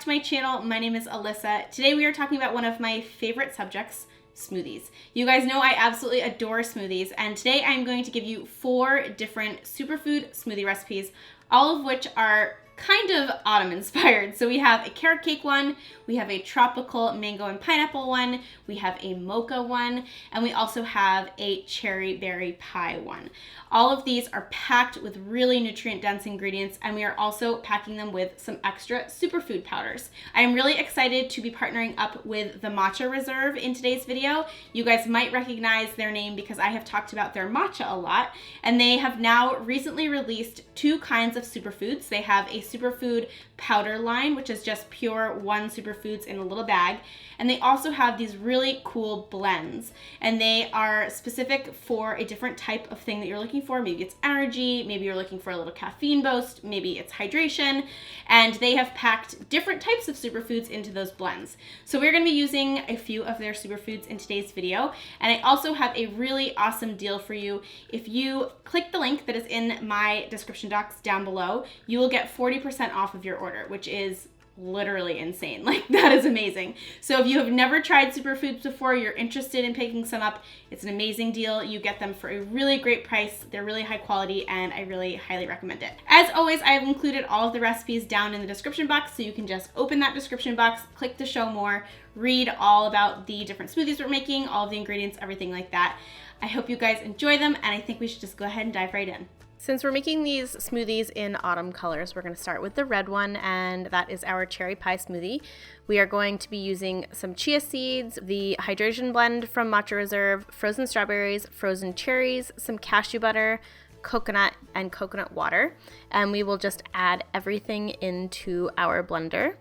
to my channel. My name is Alyssa. Today we are talking about one of my favorite subjects, smoothies. You guys know I absolutely adore smoothies, and today I'm going to give you 4 different superfood smoothie recipes, all of which are kind of autumn inspired. So we have a carrot cake one, we have a tropical mango and pineapple one, we have a mocha one, and we also have a cherry berry pie one. All of these are packed with really nutrient dense ingredients, and we are also packing them with some extra superfood powders. I am really excited to be partnering up with the Matcha Reserve in today's video. You guys might recognize their name because I have talked about their matcha a lot, and they have now recently released 2 kinds of superfoods. They have a superfood powder line, which is just pure 1 superfoods in a little bag, and they also have these really cool blends, and they are specific for a different type of thing that you're looking for. Maybe it's energy, maybe you're looking for a little caffeine boost, maybe it's hydration, and they have packed different types of superfoods into those blends. So we're going to be using a few of their superfoods in today's video, and I also have a really awesome deal for you. If you click the link that is in my description box down below, you will get 40% off of your order, which is literally insane. Like, that is amazing. So if you have never tried superfoods before, you're interested in picking some up, it's an amazing deal. You get them for a really great price. They're really high quality, and I really highly recommend it. As always, I have included all of the recipes down in the description box, so you can just open that description box, click to show more, read all about the different smoothies we're making, all of the ingredients, everything like that. I hope you guys enjoy them, and I think we should just go ahead and dive right in. Since we're making these smoothies in autumn colors, we're going to start with the red one, and that is our cherry pie smoothie. We are going to be using some chia seeds, the hydration blend from Matcha Reserve, frozen strawberries, frozen cherries, some cashew butter, coconut, and coconut water. And we will just add everything into our blender.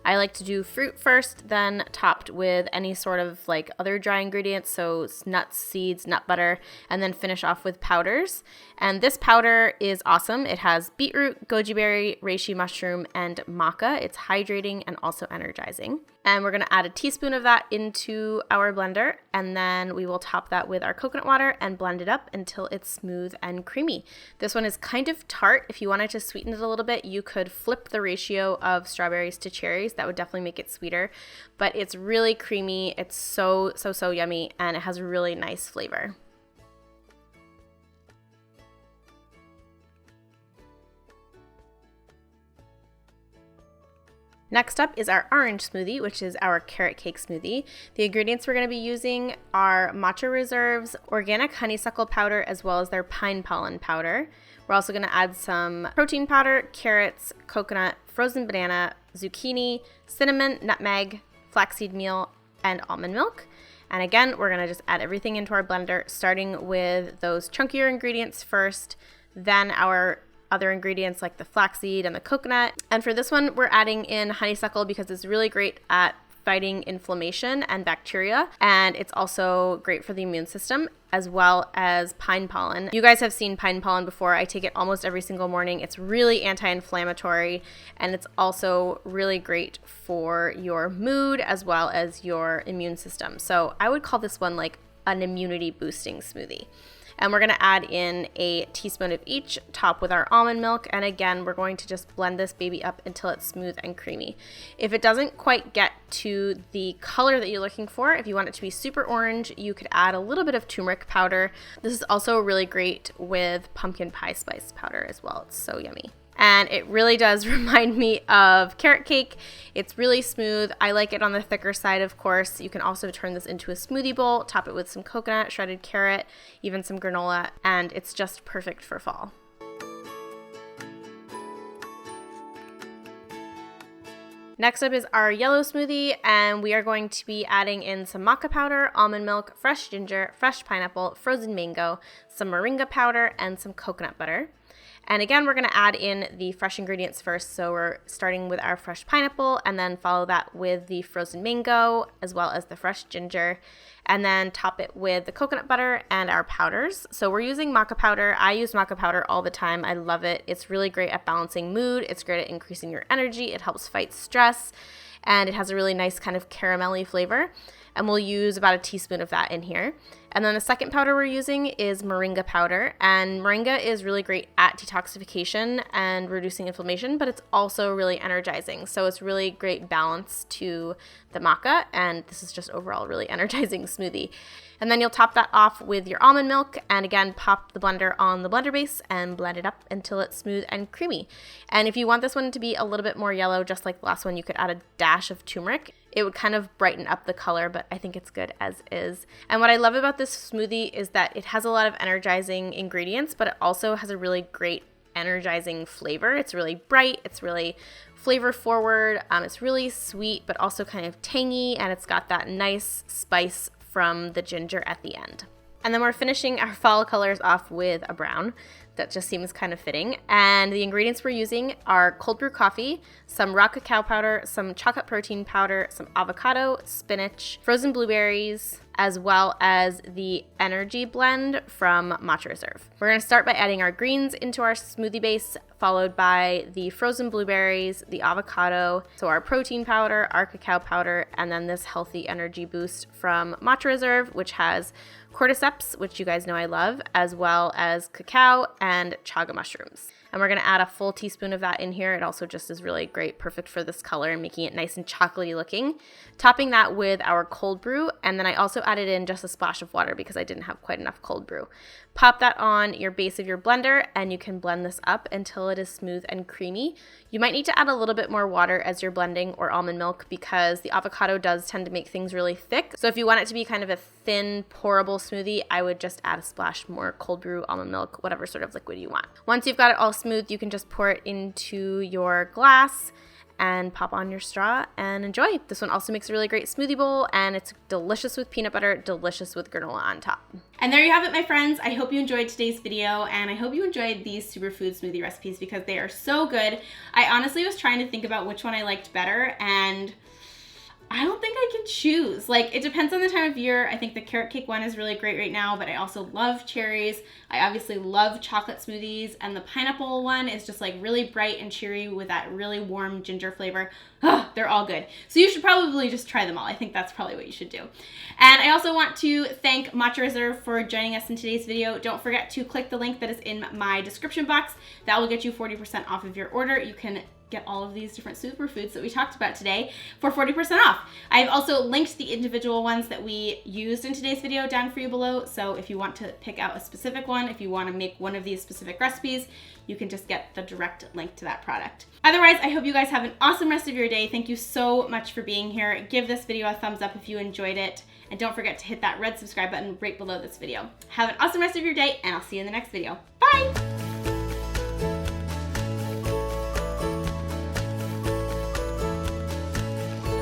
I like to do fruit first, then topped with any sort of like other dry ingredients, so nuts, seeds, nut butter, and then finish off with powders. And this powder is awesome. It has beetroot, goji berry, reishi mushroom, and maca. It's hydrating and also energizing. And we're going to add a teaspoon of that into our blender, and then we will top that with our coconut water and blend it up until it's smooth and creamy. This one is kind of tart. If you wanted to sweeten it a little bit, you could flip the ratio of strawberries to cherries. That would definitely make it sweeter, but it's really creamy. It's so yummy, and it has a really nice flavor. Next up is our orange smoothie, which is our carrot cake smoothie. The ingredients we're going to be using are Matcha Reserve's organic honeysuckle powder, as well as their pine pollen powder. We're also going to add some protein powder, carrots, coconut, frozen banana, zucchini, cinnamon, nutmeg, flaxseed meal, and almond milk. And again, we're going to just add everything into our blender, starting with those chunkier ingredients first, then our other ingredients like the flaxseed and the coconut. And for this one, we're adding in honeysuckle because it's really great at fighting inflammation and bacteria, and it's also great for the immune system, as well as pine pollen. You guys have seen pine pollen before. I take it almost every single morning. It's really anti-inflammatory, and it's also really great for your mood as well as your immune system. So I would call this one like an immunity boosting smoothie. And we're going to add in a teaspoon of each, top with our almond milk. And again, we're going to just blend this baby up until it's smooth and creamy. If it doesn't quite get to the color that you're looking for, if you want it to be super orange, you could add a little bit of turmeric powder. This is also really great with pumpkin pie spice powder as well. It's so yummy. And it really does remind me of carrot cake. It's really smooth. I like it on the thicker side, of course. You can also turn this into a smoothie bowl, top it with some coconut, shredded carrot, even some granola, and it's just perfect for fall. Next up is our yellow smoothie, and we are going to be adding in some maca powder, almond milk, fresh ginger, fresh pineapple, frozen mango, some moringa powder, and some coconut butter. And again, we're going to add in the fresh ingredients first. So we're starting with our fresh pineapple, and then follow that with the frozen mango, as well as the fresh ginger, and then top it with the coconut butter and our powders. So we're using maca powder. I use maca powder all the time. I love it. It's really great at balancing mood. It's great at increasing your energy. It helps fight stress, and it has a really nice kind of caramelly flavor. And we'll use about a teaspoon of that in here. And then the second powder we're using is moringa powder, and moringa is really great at detoxification and reducing inflammation, but it's also really energizing. So it's really great balance to the maca, and this is just overall really energizing smoothie. And then you'll top that off with your almond milk, and again, pop the blender on the blender base and blend it up until it's smooth and creamy. And if you want this one to be a little bit more yellow, just like the last one, you could add a dash of turmeric. It would kind of brighten up the color, but I think it's good as is. And what I love about this smoothie is that it has a lot of energizing ingredients, but it also has a really great energizing flavor. It's really bright, it's really flavor forward, it's really sweet, but also kind of tangy, and it's got that nice spice from the ginger at the end. And then we're finishing our fall colors off with a brown. That just seems kind of fitting. And the ingredients we're using are cold brew coffee, some raw cacao powder, some chocolate protein powder, some avocado, spinach, frozen blueberries, as well as the energy blend from Matcha Reserve. We're going to start by adding our greens into our smoothie base, followed by the frozen blueberries, the avocado, so our protein powder, our cacao powder, and then this healthy energy boost from Matcha Reserve, which has cordyceps, which you guys know I love, as well as cacao and chaga mushrooms. And we're going to add a full teaspoon of that in here. It also just is really great, perfect for this color and making it nice and chocolatey looking. Topping that with our cold brew, and then I also added in just a splash of water because I didn't have quite enough cold brew. Pop that on your base of your blender, and you can blend this up until it is smooth and creamy. You might need to add a little bit more water as you're blending, or almond milk, because the avocado does tend to make things really thick. So if you want it to be kind of a thin, pourable smoothie, I would just add a splash more cold brew, almond milk, whatever sort of liquid you want. Once you've got it all smooth, you can just pour it into your glass and pop on your straw and enjoy. This one also makes a really great smoothie bowl, and it's delicious with peanut butter, delicious with granola on top. And there you have it, my friends. I hope you enjoyed today's video, and I hope you enjoyed these superfood smoothie recipes because they are so good. I honestly was trying to think about which one I liked better, and I don't think I can choose. Like, it depends on the time of year. I think the carrot cake one is really great right now, but I also love cherries. I obviously love chocolate smoothies, and the pineapple one is just like really bright and cheery with that really warm ginger flavor. They're all good. So you should probably just try them all. I think that's probably what you should do. And I also want to thank Matcha Reserve for joining us in today's video. Don't forget to click the link that is in my description box. That will get you 40% off of your order. You can get all of these different superfoods that we talked about today for 40% off. I've also linked the individual ones that we used in today's video down for you below. So if you want to pick out a specific one, if you want to make one of these specific recipes, you can just get the direct link to that product. Otherwise, I hope you guys have an awesome rest of your day. Thank you so much for being here. Give this video a thumbs up if you enjoyed it. And don't forget to hit that red subscribe button right below this video. Have an awesome rest of your day, and I'll see you in the next video. Bye!